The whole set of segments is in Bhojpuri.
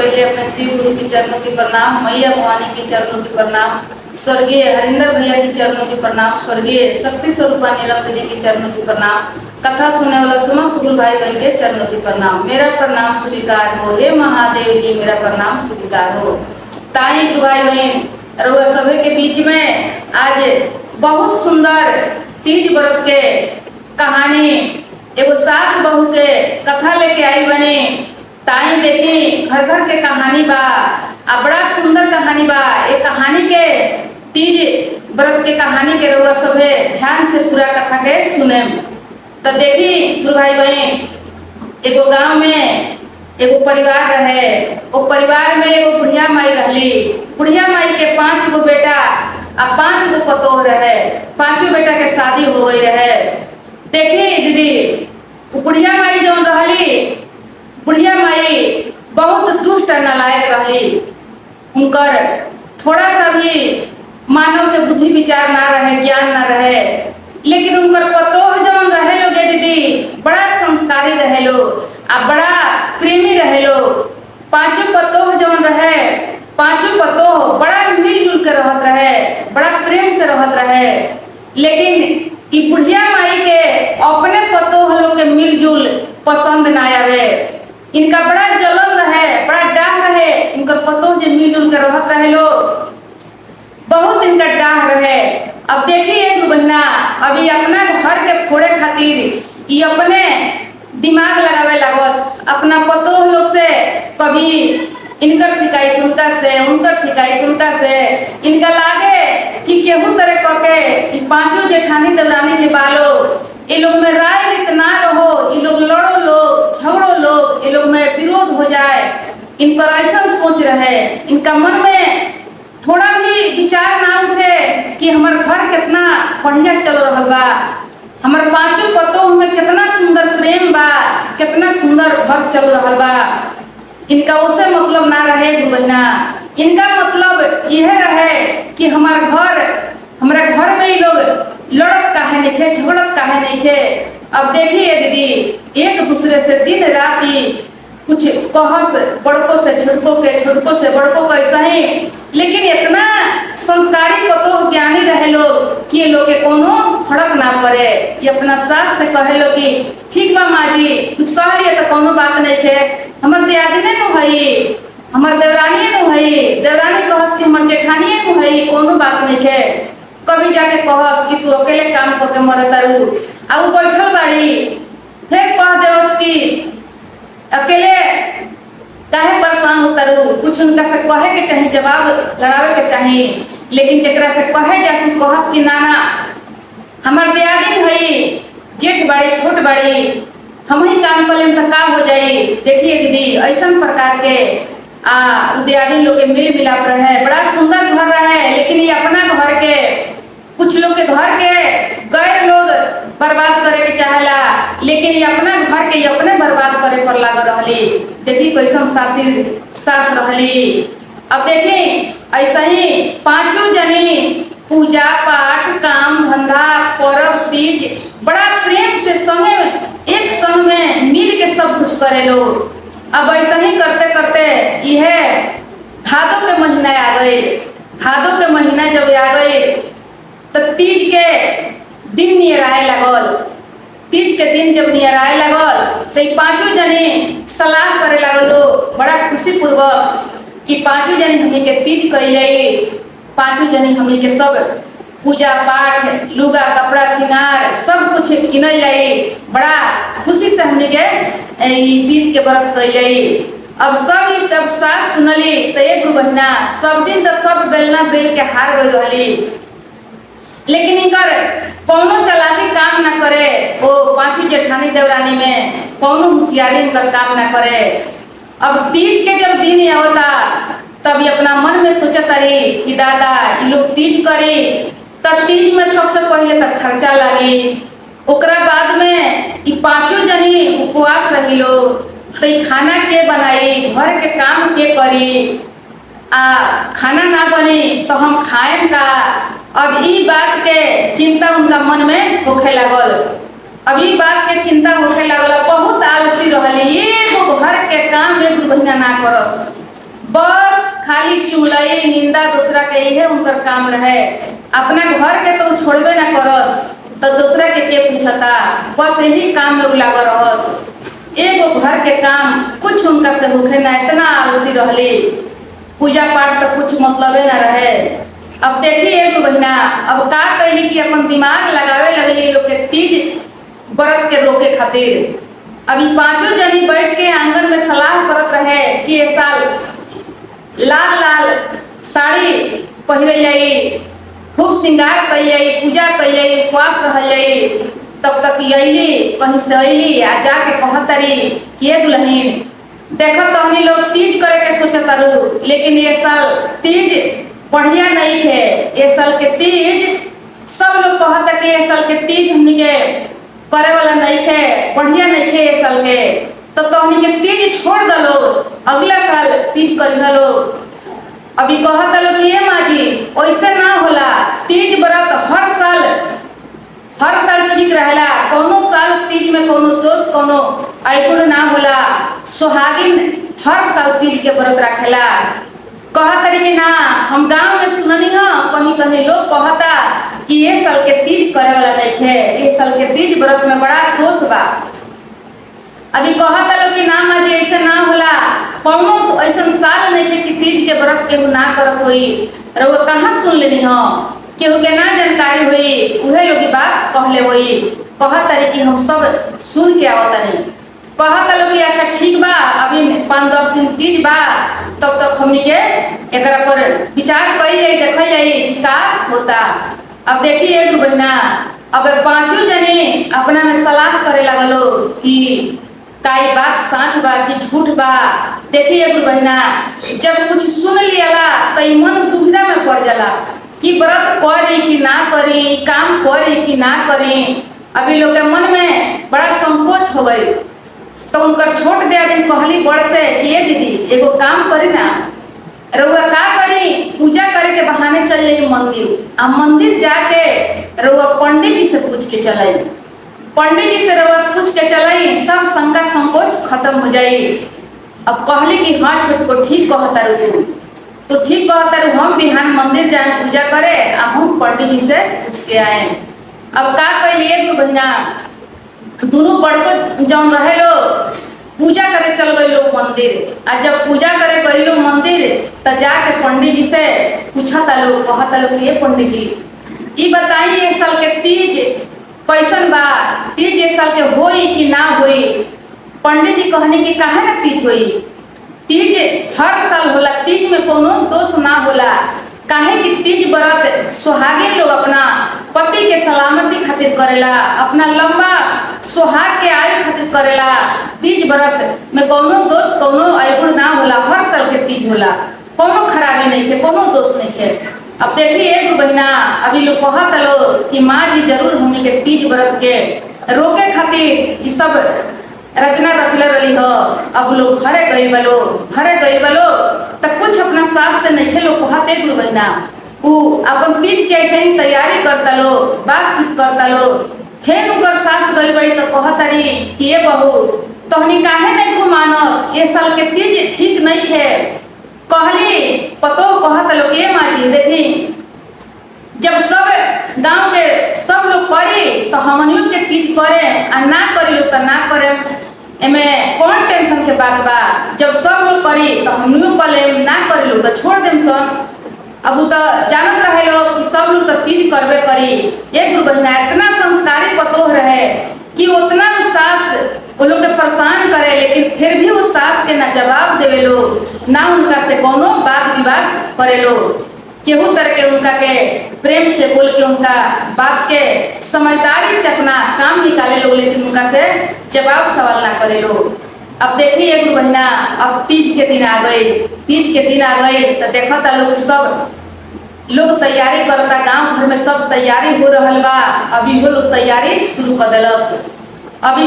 पहले अपने शिव गुरु के चरणों की प्रणाम, मैया भवानी के चरणों की प्रणाम, स्वर्गीय हरिंदर भैया के चरणों की प्रणाम, स्वर्गीय शक्ति स्वरूपा नीलम जी के चरणों की प्रणाम, कथा सुनने वाला समस्त गुरु भाई बहन के चरणों की प्रणाम। मेरा प्रणाम स्वीकार हो, हे महादेव जी मेरा प्रणाम स्वीकार हो। ताई गुरु भाई बहन रउआ सभी के बीच में आज बहुत सुंदर तीज व्रत के कहानी एगो सास बहू के कथा लेके आई बने। ताई देखी घर घर के कहानी बा, आ बड़ा सुंदर कहानी बा। ये कहानी के तीज व्रत के कहानी के रउआ सभे ध्यान से पूरा कथा के सुने। तो देखी गुरु भाई बहन एगो गांव में एगो परिवार रहे। वो परिवार में एगो बुढ़िया माई रहली। बुढ़िया माई के 5 गो बेटा आ 5 गो पतोह रहे। 5 बेटा के शादी हो गई रहे। देखी दीदी बुढ़िया माई जो रहली, बुढ़िया माई बहुत दुष्ट नालायक रहली। उनकर थोड़ा सा भी मानव के बुद्धि विचार ना रहे, ज्ञान ना रहे। लेकिन उनकर पतोह जौन रहे लोगे दीदी बड़ा संस्कारी रहे लो आ बड़ा प्रेमी रहे लो। 5 पतोह जौन रहे, 5 पतोह बड़ा मिलजुल के रहत रहे, बड़ा प्रेम से रहत रहे। लेकिन ई बुढ़िया माई के अपने पतोह लोग के मिलजुल पसंद ना आवे। इनका बड़ा जलन रहे, बड़ा डाह रहे। इनका पतोह जो मिलजुल के रहत रहे लो, बहुत इनका डाह रहे। अब देखिए एक बहना अभी अपना घर के फोड़े खातिर ये अपने दिमाग लगावे लागस। अपना पतोह लोग से कभी इनकर शिकायत उनका से, उनकर शिकायत उनका से। इनका लागे कि केहू तरह करके ये 5 जेठानी देवरानी जे बालो ये लोग में राय रीत ना रहो, ये लोग लड़ो लोग, झगड़ो लोग, ये लोग में विरोध हो जाए। इनका ऐसा सोच रहे। इनका मन में थोड़ा भी विचार ना उठे कि हमार घर कितना बढ़िया चल रहा बा, हमार 5 पतोह में कितना सुंदर प्रेम बा, कितना सुंदर घर चल रहा बा। इनका उसे मतलब ना रहे बहना। इनका मतलब यह रहे कि हमारे घर में ही लोग लड़त काहे नहीं थे, झगड़त काहे नहीं थे। अब देखिए दीदी एक दूसरे से दिन रात ही कुछ कहस, बड़कों से छोटकों के, छोटकों से बड़कों को ऐसा ही। लेकिन इतना संस्कारी पतोह ज्ञानी रहे लोग कि ये लोग के कोनो फर्क ना पड़े। ये अपना सास से कहे लो कि ठीक बा माँ जी, कुछ कह लिए तो कोनो बात नहीं थे, हमार दियादिने नु हई, हमार देवरानी नु हई, देवरानी कहस कि हमार जेठानी नु हई, कोनो बात नहीं थे। कभी जाके कहस कि तू अकेले काम करके मरे तारू, आ वो बैठल बाड़ी, फिर कह देवस कि अकेले काहे परेशान होता रू। कुछ उनका से कहे के चाहिए, जवाब लड़ावे के चाहिए। लेकिन जकरा से कहे जासु कहस कि नाना हमार दियादिन हई, जेठ बाड़ी छोट बाड़ी, हम ही काम कर लेम तो का हो जाई। देखिए दीदी ऐसा प्रकार के दियादिन लोग के मिल मिलाप रहे, बड़ा सुंदर घर रहे। लेकिन ये अपना घर के कुछ लोग के घर के गैर लोग बर्बाद करे के चाहेला, लेकिन ये अपना घर के ये अपने बर्बाद करे पर लागल रहली। देखी कैसन सातिर सास रहली। अब देखी ऐसा ही 5 जनी पूजा पाठ काम धंधा पर्व तीज बड़ा प्रेम से संगे एक संग में मिल के सब कुछ करे लो। अब ऐसा ही करते करते यह भादों के महीना आ गए। भादों के महीना जब आ गए तो तीज के दिन नियराए लगल। तीज के दिन जब नियराए लगल तो 5 जने सलाह करे लगल लो बड़ा खुशी पूर्वक कि 5 जने हमनी के तीज कैले, 5 जने हमनी के सब पूजा पाठ लुगा कपड़ा श्रृंगार सब कुछ किनल लाई। बड़ा खुशी से हमनी के तीज के व्रत कैले। अब सब सास सुनली तो एक बहना सब दिन तो सब बेलना बेल के हार गई रहली। लेकिन इनकर कौनो चालाकी काम ना करे। वो 5 जेठानी देवरानी में कौनो होशियारी इनकर काम ना करे। अब तीज के जब दिन आवता तब ये अपना मन में सोचत रही कि दादा ये लोग तीज करी तब तीज में सबसे पहले तक खर्चा लगी, ओकरा बाद में ये 5 जनी उपवास रही लो तो ये खाना के बनाई, घर के काम के करी, खाना ना बनी तो हम खाएं का। अब ई बात के चिंता उनका मन में होखे लागल। अब ई बात के चिंता होखे लागल। बहुत आलसी रहली, एगो घर के काम एक बहिना ना करस। बस खाली चुगलई निंदा दूसरा के ही है उनकर काम रहे। अपना घर के तो छोड़बे ना करस तो दूसरा के पूछता, बस यही काम में उलाग रहस। एगो घर के काम कुछ उनका से होखे ना, इतना आलसी रहली, पूजा पाठ तो कुछ मतलबे ना रहे। अब देखिए एगो बहिना अब का कैली कि अपन दिमाग लगावे लगली लोग के तीज व्रत के रोके खातिर। अभी पांचों जनी बैठ के आंगन में सलाह करत रहे कि ये साल लाल लाल साड़ी पहिरल जाई, खूब श्रृंगार कल जाई, पूजा कल जाई, उपवास रहल जाई। तब तक अली कहीं से अली आ जाके कहतरी कि ये दुल्हन देखो तहनी लोग तीज करे के सोचतारू, लेकिन ये साल तीज बढ़िया नहीं है। ये साल के तीज सब लोग कहता कि ये साल के तीज हमनी के करे वाला नहीं है, बढ़िया नहीं है ये साल के। तो तहनी के तीज छोड़ दलो, अगला साल तीज करिह लो। अभी कहता लोग कि ये माँ जी ऐसे ना होला, तीज व्रत हर साल ठीक रहेला, कोनो साल तीज में कोनो दोष कोनो आइगुण ना होला। सुहागिन हर साल तीज के व्रत रखेला। कहतरी कि ना, हम गांव में सुननी है कहीं कहीं लोग कहता कि ये साल के तीज करे वाला नहीं है, ये साल के तीज व्रत में बड़ा दोष बा। अभी कहता लोग कि ना माँ जी ऐसे ना होला, कौनो ऐसा साल नहीं है कि तीज के व्रत केहू ना करत होई। रउआ कहाँ सुन लेनी हो, केहू के ना जानकारी हुई, उहे लोग बात कहले हुई। कहतरी कि हम सब सुन के आवतनी। कहता लोग कि अच्छा ठीक बा, अभी 5-10 दिन तीज बा, तब तक हमनी के एकरा पर विचार करी जाई, देखल जाई का होता। अब देखिए एक बहिना अब पांचों जने अपना में सलाह करे लगलो कि ताई बात सच बा कि झूठ बा। देखिए एक बहिना जब कुछ सुन लियाला तो मन दुविधा में पड़ जाला कि व्रत करी कि ना करी, काम करी कि ना करी। अभी लोग के मन में बड़ा संकोच हो गई। तो उनकर छोट दे दिन कहली बड़ से कि ये दीदी एगो काम करी ना, रउआ का करी, पूजा करे के बहाने चल जाई मंदिर, आ मंदिर जाके रउआ पंडित जी से पूछ के चलाई। पंडित जी से रउआ पूछ के चलाई, सब शंका संकोच खत्म हो जाई। अब कहली कि हाँ छोटको ठीक कहता रू, तो ठीक कहता रू, हम बिहान मंदिर जाए पूजा करे, आ हम पंडित जी से पूछ के आए। अब का कैलिए गुरु बहिना दोनों बड़को जौन रहे लो पूजा करे चल गए लोग मंदिर। आ जब पूजा करे गए लोग मंदिर तो जाके पंडित जी से पूछता लोग, कहता लोग ये पंडित जी ये बताइए एक साल के तीज कैसन बा, तीज एक साल के होई कि ना होई। पंडित जी कहने की काहे ना तीज होई, तीज हर साल होला, तीज में कोनो दोष ना होला। काहे कि तीज व्रत सुहागिन लोग अपना पति के सलामती खातिर करेला, अपना लंबा सुहाग के आयु खातिर करेला। तीज व्रत में कोनो दोष कोनो आयगुण ना होला, हर साल के तीज होला, कोनो खराबी नहीं है, कोनो दोष नहीं है। अब देखिए एक बहिना अभी लोग कहता लो कि माँ जी जरूर हमने के तीज व्रत के रोके खातिर ये सब रचना रचले रही हो। अब लोग घरे गई बलो तो कुछ अपना सास से नहीं खेलो कहते गुरु बहिना वो अपन तीज के ऐसे ही तैयारी करता लो, बातचीत करता लो। फिर उनकर सास गई बड़ी तो कहतरी कि ये बहू तोहनी काहे नहीं घुमानो, ये साल के तीज ठीक नहीं है। कहली पतो कहता लो ये माँ जी देखी जब सब गांव के सब लोग करी तो हमनियों के तीज करे, आ ना करी लो तो ना करे, एमे कौन टेंशन के बात बा। जब सब लोग करी तो हमनियों करे, ना करी लो तो छोड़ देम सन। अब वो तो जानत रहे लोग कि सब लोग तो तीज करबे करी। एक गुरु बहिना इतना संस्कारी पतोह रहे कि उतना सास वो लोग के परेशान करे, लेकिन फिर भी वो सास के ना जवाब देवे लो, ना उनका से कोनो बात विवाद करे लो। केहू तरह के उनका के प्रेम से बोल के उनका बात के समझदारी से अपना काम निकाले लो, लेकिन उनका से जवाब सवाल ना करे लो। अब देखिए गुरु बहिना अब तीज के दिन आ गए, तीज के दिन आ गए तो देखता लोग सब लोग तैयारी करता, गांव भर में सब तैयारी हो रहा बा। अभी वो लोग तैयारी शुरू कर दिलस। अभी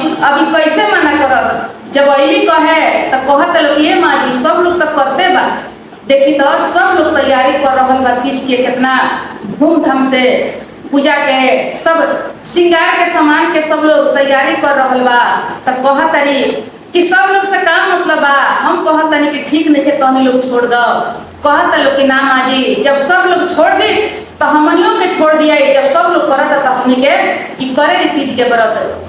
कैसे मना करस, जब अली कहे तो कहता लोग ये माँ जी सब लोग तो करते बा। देखी तो सब लोग तैयारी कर रहा बा तीज के, कितना धूमधाम से पूजा के सब श्रृंगार के सामान के सब लोग तैयारी कर रहा बा। तो कहतरी कि सब लोग से काम मतलब बा। हम कहतनी कि ठीक नहीं है तहनी लोग छोड़ दो, कहता लोग कि ना माँ जी जब सब लोग छोड़ दी तो हमनियों के छोड़ दिया, जब सब लोग करता तो हमनी के ई करे दी तीज के व्रत।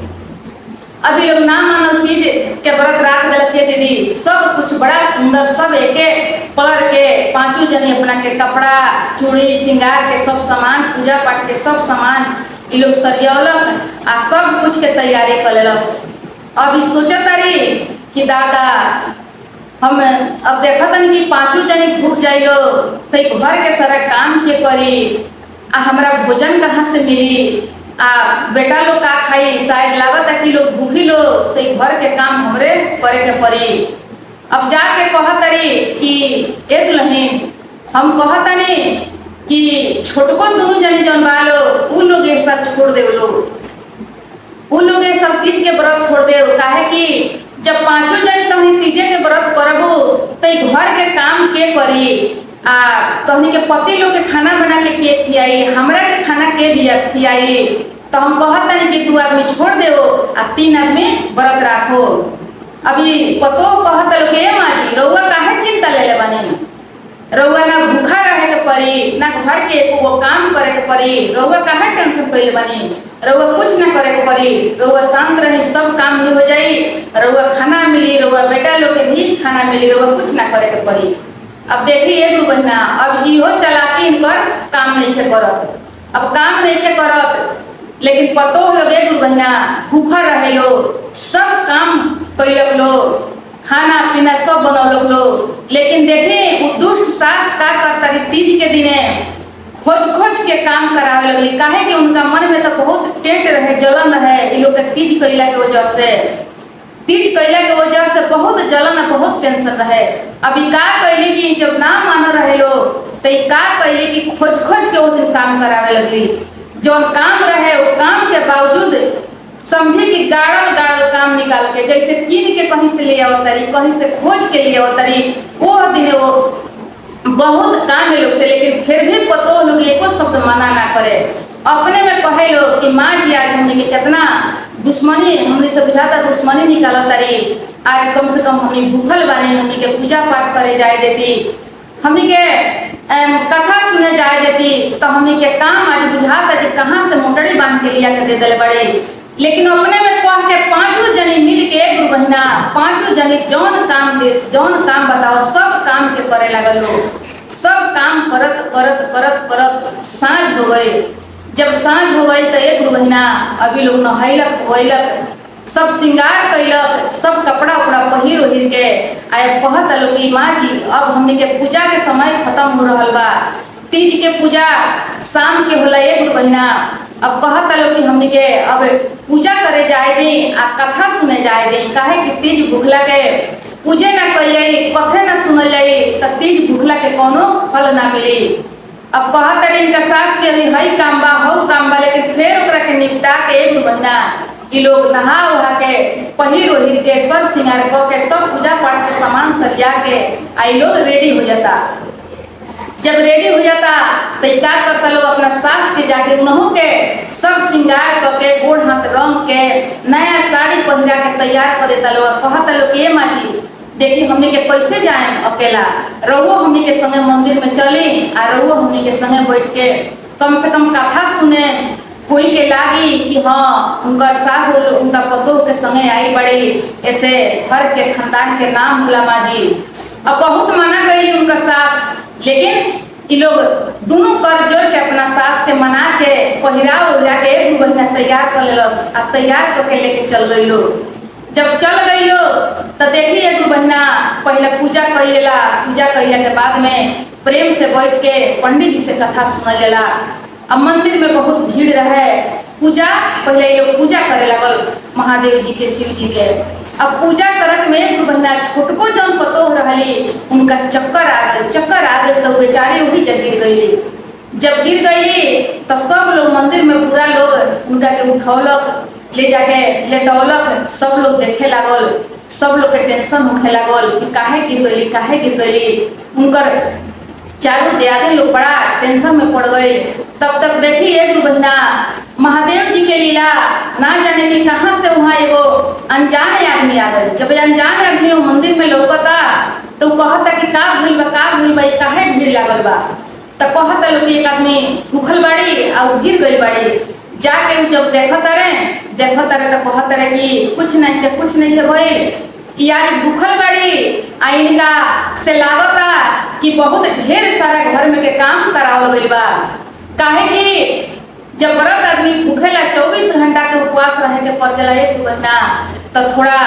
अभी लोग ना मानल तीज के व्रत राख दिलक के दीदी, सब कुछ बड़ा सुंदर, सब एक कलर के पांचों जनी अपना के कपड़ा चूड़ी श्रृंगार के सब सामान, पूजा पाठ के सब सामान ये लोग सरियौलक आ सब कुछ के तैयारी कर लेलस। अब सोचा तारी कि दादा हम अब देखा तनी कि पांचों जनी भूख जाइलो तो घर के सारा काम के करी, आ हमरा भोजन कहाँ से मिली, आ बेटा लोग का खाई, शायद लागत कि लोग भूखी लो तो घर के काम हमरे करे के पड़ी। अब जाके कहतरी कि ए दुल्हन हम कहतनी कि छोटको दोनों जनी जन बालो उ लोग एक साथ छोड़ दे, उ लोग एक साथ तीज के व्रत छोड़ दे। काहे कि जब पांचों जनी तहनी तीजे के व्रत करबू तो घर के काम के करी, आ तहनी के पति लोग के खाना बना के खियाई, हमरा के खाना के भी खियाई। तो हम कहतनी कि 2 आदमी छोड़ देओ आ 3 आदमी व्रत राखो। अभी पतो कहत लोग के माँ जी रउआ काहे चिंता ले बानी, रउआ ना भूखा रहे के पड़ी ना घर के एको काम करे के पड़ी, रउआ काहे टेंशन कइले बानी, रउआ कुछ ना करे के पड़ी, रउआ शांत रही सब काम भी हो जाई, रउआ खाना मिली, रउआ बेटा लोग के भी खाना मिली, रउआ कुछ ना करे के पड़ी। अब देखी एक बहना अब इहो चलाकी इनकर काम नहीं खे करत, अब काम नहीं खे करत, लेकिन पतो लोग एक बहना भूखा रहे लो, सब काम कैलक लो, खाना पीना सब बनौलक लो। लेकिन देखे वो दुष्ट सास का करता तीज के दिने खोज खोज के काम करावे लगली, काहे कि उनका मन में तो बहुत टेट रहे, जलन रहे, इन लोग के तीज कैला के वजह से, तीज कैला के वजह से बहुत जलन बहुत टेंशन रहे। अभी का कैली कि जब ना मान रहे लो तो का कैली कि खोज खोज के वो दिन काम करावे लगली, जो काम रहे वो काम के बावजूद समझे कि गाड़ल गाड़ल काम निकाल के, जैसे कीन के कहीं से ले आवतरी, कहीं से खोज के ले आवतरी, वो दिन वो बहुत काम है लोग से। लेकिन फिर भी पतो लोग एको शब्द मना ना करे, अपने में कहे लोग कि माँ जी आज हमने के कितना दुश्मनी हमने से बुझाता दुश्मनी निकाल तारी, आज कम से कम हमने भूखल बानी, हमने के पूजा पाठ करे जाए देती, हमने के कथा सुने जाए देती, तो हमने के काम आज बुझाता जी कहाँ से मोटड़ी बांध के लिया के दे दिले बड़े। लेकिन अपने में कह के पांचों जनी मिल के एक बहना पांचों जनी जौन काम देश जौन काम बताओ सब काम के करे लगल लोग, सब काम करत करत करत करत साँझ हो गई। जब साँझ हो गई तो एक बहना अभी लोग नहैलक धोलक सब श्रृंगार कैलक, सब कपड़ा उपड़ा पहिर ओहिर के आए कहत लोग कि माँ जी अब हमने के पूजा के समय खत्म हो रहा बा, तीज के पूजा शाम के होला एक बहना, अब कहत लोग कि हमने के अब पूजा करे जाए दी आ कथा सुने जाए दी, काहे कि तीज भूखला के पूजे ना कइले कथे ना सुनल जाई तो तीज भूखला के कोनो फल ना मिली। अब कहत इनका सास के अभी हई काम बा हऊ काम बा, लेकिन फिर ओकरा के निपटा के एक महीना ये लोग नहा उहा के पहिर ओहिर के सब श्रृंगार कर के सब पूजा पाठ के सामान सरिया के आई लोग रेडी हो जाता। जब रेडी हो जाता तो क्या करता लोग अपना सास के जाके उन्हों के सब श्रृंगार करके गोड़ हाथ रंग के नया साड़ी पहिरा के तैयार कर देता लोग। कहता लोग कि माँ जी देखिए हमने के कैसे जाए अकेला, रहुओ हमने के संगे मंदिर में चली आ रहुओ हमने के संगे बैठ के कम से कम कथा सुने, कोई के लागी कि हाँ उनका सास उनका पतोह के संगे आई बड़ी, ऐसे घर के खानदान के नाम भूला माँ जी। अब बहुत मना गई उनका सास, लेकिन ये लोग दोनों कर जोड़ के अपना सास के मना के पहिरा उहिरा के एक महीना तैयार कर लेलस आ तैयार करके लेके चल गई लोग। जब चल गई लो तो देखी एक महीना पहले पूजा कर लेला, पूजा कैला के बाद में प्रेम से बैठ के पंडित जी से कथा सुन लेला। अब मंदिर में बहुत भीड़ रहे, पूजा पहले लोग पूजा करे लगल महादेव जी के शिव जी के। अब पूजा करत में एक महीना छोटको जौन पतोह रहली उनका चक्कर आ गई, चक्कर आ गई तो बेचारी वही जब गिर गई। जब गिर गई तो सब लोग मंदिर में पूरा लोग उनका के उठौलक ले जाके लेटौलक, सब लोग देखे लागल, सब लोग के टेंशन होखे लागल कि काहे गिर गई काहे गिर गई। उनकर चारों दियादे लोग बड़ा टेंशन में पड़ गए। तब तक देखी एक बहना महादेव जी के लीला ना जाने की कहाँ से वहाँ एगो अनजान आदमी आ गए। जब अनजान आदमी वो मंदिर में लौकता तो कहता कि का भइल बा काहे भीड़ लागल बा। तो कहता लोग एक आदमी भूखल बाड़ी और गिर गई बाड़ी। जाके जब देखता रहे तो कहता रहे कि कुछ नहीं के भइल आज भूखल बाड़ी आ इनका से लागता कि बहुत ढेर सारा घर में के काम करावल गइल बा। काहे कि जब व्रत आदमी भूखेला 24 घंटा के उपवास रहे के पड़ जाला एक महीना तो थोड़ा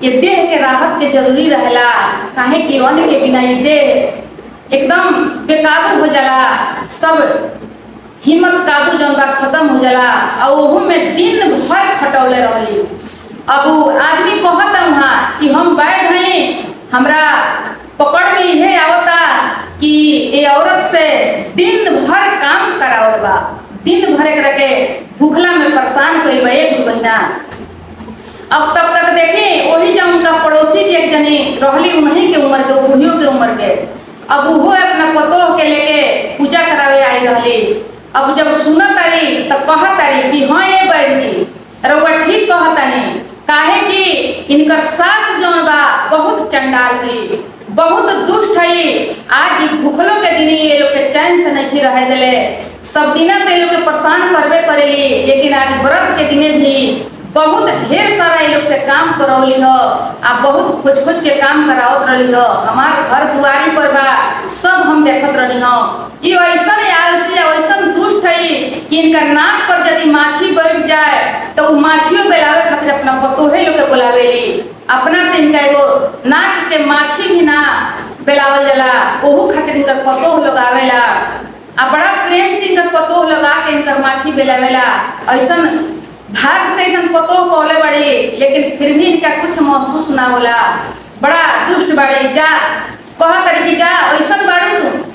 ये देह के राहत के जरूरी रहेला। काहे कि अन्न के बिना ये देह एकदम बेकाबू हो जाला, सब हिम्मत काबू जौन बा खत्म हो जाला और ओहू में दिन भर खटौले रहली। अब आदमी कहता वहाँ कि हम बैठ हैं हमरा पकड़ में यह आवता कि ये औरत से दिन भर काम करावल बा, दिन भर एक के भूखला में परेशान कइल बा एक महीना। अब तब तक देखें वही जब उनका पड़ोसी के एक जनी रहली उन्हीं के उम्र के बुढ़ियों के उम्र के। अब वो अपना पतोह के लेके पूजा करावे आई रहली। अब जब सुनत तारी तब कहत तारी कि हाँ ये बैठ जी रउआ ठीक कहतानी। काहे कि इनकर सास जौन बा बहुत चंडाल हुई, बहुत दुष्ट है। आज भूखलों के दिन ये लोग के चैन से नहीं रह दिले, सब दिन ये लोग के परेशान करबे करेली। लेकिन आज व्रत के दिने भी बहुत ढेर सारा ये लोग से काम करौली हो आ बहुत खोज के काम करावत रही हो। हमार घर दुआरी पर बा सब हम देखत रही हो। ये ऐसा आलसी ऐसा दुष्ट है कि इनका नाक पर यदि माछी बैठ जाए तो वो माछियों बेलावे खातिर अपना पतोहे लोग के बुलावेली। अपना से इनका एगो नाक के माछी भी ना बेलावल जाला, ओहू खातिर इनकर पतोह लोग आवेला आ बड़ा प्रेम से इनकर पतोह लगा के इनकर माछी बेलावेला। ऐसा भाग से ऐसा पतोह पौले बड़ी लेकिन फिर भी इनका कुछ महसूस ना होला। बड़ा दुष्ट बाड़ी जा कह करी कि जा ऐसा बाड़ी तुम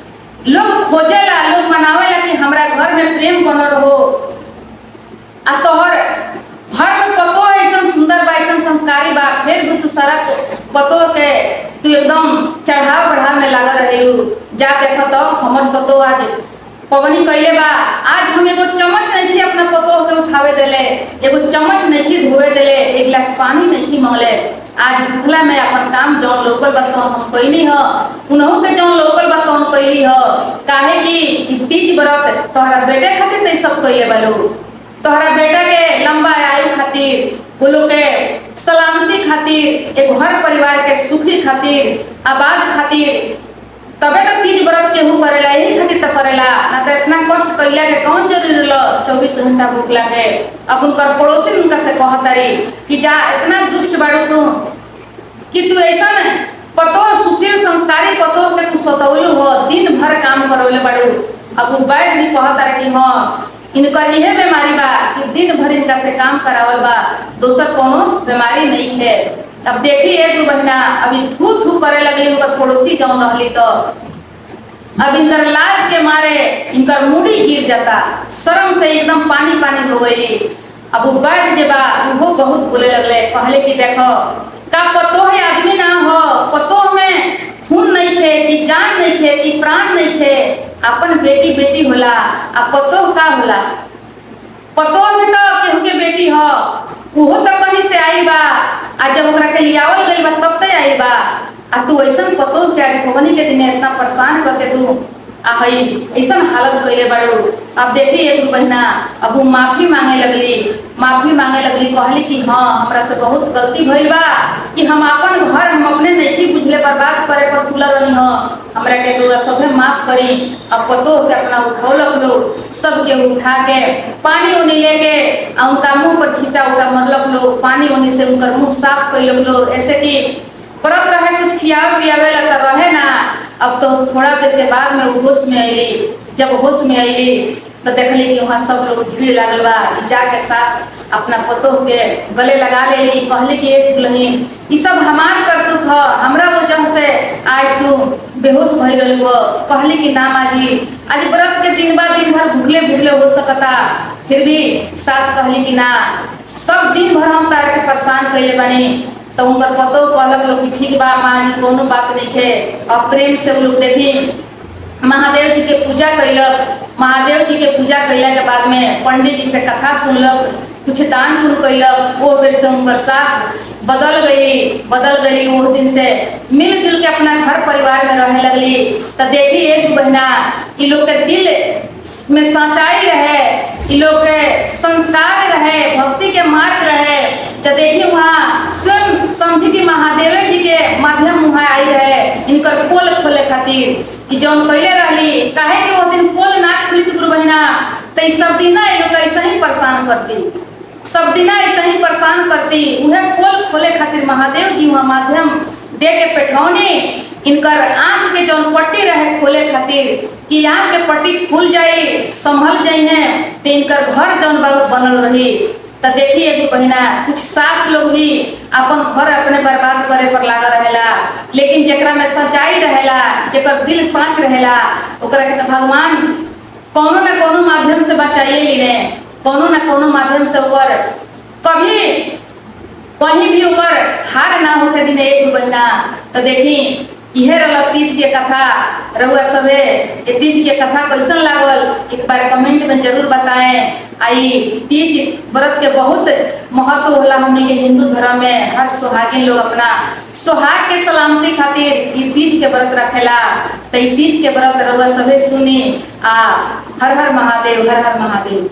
लोग खोजेला, लोग मनावेला कि हमरा घर में प्रेम बनल हो आ तोहर घर में पतो ऐसा सुंदर बा ऐसा संस्कारी बा, फिर भी तू सारा पतो के तू एकदम चढ़ाव बढ़ाव में लागल रहेलू। जा देख तो हमर पतो आज पवनी कैले बा। आज हम एगो चम्मच नहीं अपना पतो के उठावे देले, एगो चम्मच नहीं धोवे देले, एक गिलास पानी नहीं मांगले। आज भूखला में अपन काम जौन लोकल बतो हम कैली हो उन्हों के जौन लोकल बतो हम कैली हो। काहे कि तीज व्रत तोहरा बेटे खातिर ते सब कैले बालो, तोहरा बेटा के लंबा आयु खातिर, वो लोग के सलामती खातिर, एक घर परिवार के सुखी खातिर, आबाद खातिर तबे तो तीज व्रत केहू करेला, यही खातिर तो करेला। ना तो इतना कष्ट कैला के कौन जरूरी लो 24 घंटा भूखला के। अब उनकर पड़ोसी उनका से कहतारी कि जा इतना दुष्ट बाड़ू तू कि तू ऐसा पतो सुशील संस्कारी पतो के तू सतौलू हो, दिन भर काम करौले बाड़ू। अब वो बैठ भी कहतारे कि हाँ इनकर यह बीमारी बा कि दिन भर इनका से काम करावल बा, दोसर कोनो बीमारी नहीं है। अब देखी एक बहना अभी थू थू करे लगली उनकर पड़ोसी जौन रहली तो अब इनकर लाज के मारे इनकर मुड़ी गिर जाता, शर्म से एकदम पानी पानी हो गई। अब वो बैठ जेबा वो बहुत बोले लगले, कहले कि देखो का पतो है आदमी ना हो, पतो में खून नहीं थे कि जान नहीं थे कि प्राण नहीं थे, अपन बेटी बेटी होला आ पतो का होला। पतो भी तो केहू के बेटी हो, वो तो कहीं से आई बा आ जब ओकरा के लियावल गई बा तब तक आई बा आ तू ऐसा पतो क्या भवनी के दिन इतना परेशान करके तू आ हई ऐसा हालत कैले बाड़ू। अब देखी एक बहना अब वो माफी मांगे लगली, कहली कि हाँ हमरा से बहुत गलती भइल बा कि हम अपन घर हम अपने नहीं बुझले बर्बाद करे पर तुला रही हो, हमरा के लोग सभे माफ करी। अब पतो के अपना उठौलक लोग सब के उठा के पानी उनी लेके उनका मुंह पर छीटा उटा मरलक लोग, पानी उनी से उनकर मुंह साफ कैलक लोग। ऐसे कि व्रत रहे कुछ खियावे पियावे लगता रहे ना। अब तो थोड़ा देर के बाद में वो होश में अली, जब होश में अली तो देखली कि वहाँ सब लोग भीड़ लागल बा। जाके सास अपना पतोह के गले लगा लेली, कहली कि ये दुल्हन ये सब हमार करतूत ह, हमरा वजह से आज तू बेहोश भइल रहल हो। कहली कि ना माँ जी आज व्रत के दिन बाद दिन भर भूखले भूखले हो सकता। फिर भी सास कहली कि ना सब दिन भर हम तारा के परेशान कैले बानी। तो उनकर पतो कहलक लोग कि ठीक बा माँ जी कोनो बात नहीं है। और प्रेम से लोग देखी महादेव जी के पूजा कैलक। महादेव जी के पूजा कैला के बाद में पंडित जी से कथा सुनलक, कुछ दान पुण्य कैलक। वो बेर से उनकर सास बदल गई। वो दिन से मिलजुल के अपना घर परिवार में रहे लगली। तो देखी एक बहना, इ लोग के दिल में सच्चाई रहे, इ लोग के संस्कार रहे, भक्ति के मार्ग रहे। तो देखी वहाँ स्वयं समझी कि महादेव जी के माध्यम वहाँ आई रहे इनकर पोल खोले खातिर। जौन कैले रहली काहे कि वो दिन पोल ना खुलित गुरु बहिना, तो सब दिन ना लोग ऐसा ही परेशान करती, सब दिन ऐसा ही परेशान करती। उहे पोल खोले खातिर महादेव जी वहाँ माध्यम दे के पेठौनी इनकर आंख के जौन पट्टी रहे खोले खातिर कि आंख के पट्टी खुल जाई, संभल जाई है, तो इनकर घर जौन बनल रही। तो देखिए एगो बहिना, कुछ सास लोग भी अपन घर अपने बर्बाद करे पर लागा रहेला, लेकिन जेकरा में सच्चाई रहेला, जेकर दिल साच रहेला, ओकरा के तो भगवान कोनो न कोनो माध्यम से बचाइए लीने, कोनो न कोनो माध्यम से ओकर कभी कहीं भी ओकर हार ना होके दिन एक बहिना। तो देखी इहे रहल तीज के कथा। रउआ सभे ये तीज के कथा कैसन लागल एक बार कमेंट में जरूर बताएं। आई तीज व्रत के बहुत महत्व होला हमने के हिंदू धर्म में। हर सुहागिन लोग अपना सुहाग के सलामती खातिर ये तीज के व्रत रखेला। तो ये तीज के व्रत रउआ सभे सुनी। हर हर महादेव, हर हर महादेव।